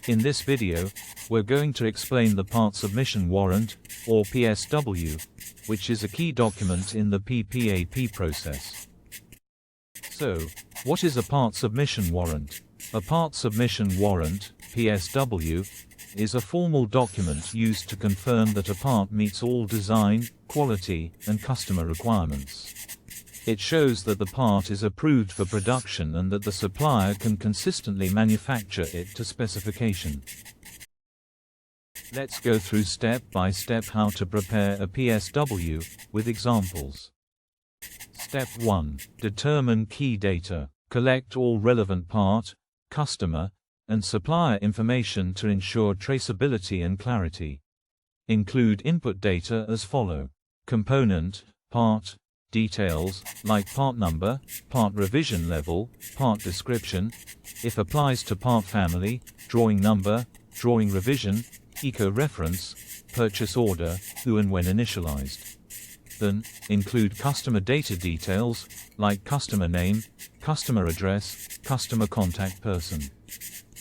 In this video, we're going to explain the Part Submission Warrant, or PSW, which is a key document in the PPAP process. So, what is a Part Submission Warrant? A Part Submission Warrant, PSW, is a formal document used to confirm that a part meets all design, quality, and customer requirements. It shows that the part is approved for production and that the supplier can consistently manufacture it to specification. Let's go through step by step how to prepare a PSW, with examples. Step 1. Determine key data. Collect all relevant part, customer, and supplier information to ensure traceability and clarity. Include input data as follow: component, part, details, like part number, part revision level, part description, if applies to part family, drawing number, drawing revision, eco-reference, purchase order, who and when initialized. Then, include customer data details, like customer name, customer address, customer contact person.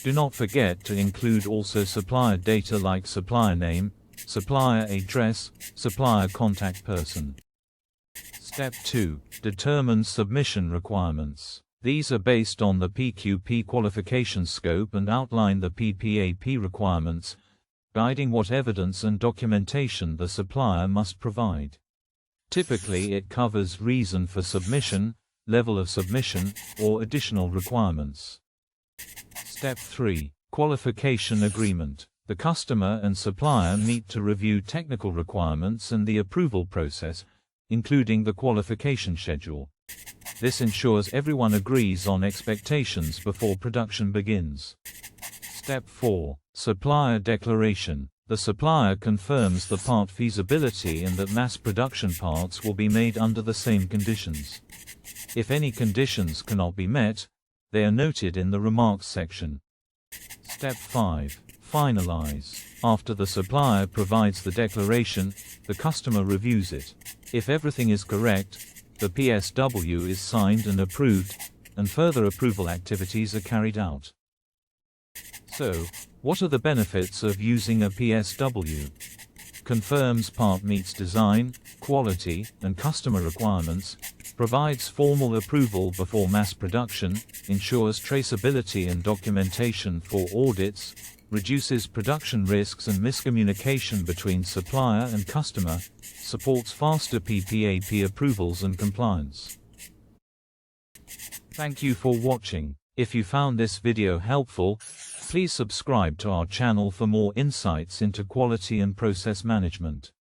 Do not forget to include also supplier data like supplier name, supplier address, supplier contact person. Step 2. Determine submission requirements. These are based on the APQP qualification scope and outline the PPAP requirements, guiding what evidence and documentation the supplier must provide. Typically it covers reason for submission, level of submission, or additional requirements. Step 3. Qualification agreement. The customer and supplier meet to review technical requirements and the approval process, including the qualification schedule. This ensures everyone agrees on expectations before production begins. Step 4. Supplier declaration. The supplier confirms the part feasibility and that mass production parts will be made under the same conditions. If any conditions cannot be met, they are noted in the remarks section. Step 5. Finalize. After the supplier provides the declaration, the customer reviews it. If everything is correct, the PSW is signed and approved, and further approval activities are carried out. So, what are the benefits of using a PSW? Confirms part meets design, quality, and customer requirements, provides formal approval before mass production, ensures traceability and documentation for audits, reduces production risks and miscommunication between supplier and customer, supports faster PPAP approvals and compliance. Thank you for watching. If you found this video helpful, please subscribe to our channel for more insights into quality and process management.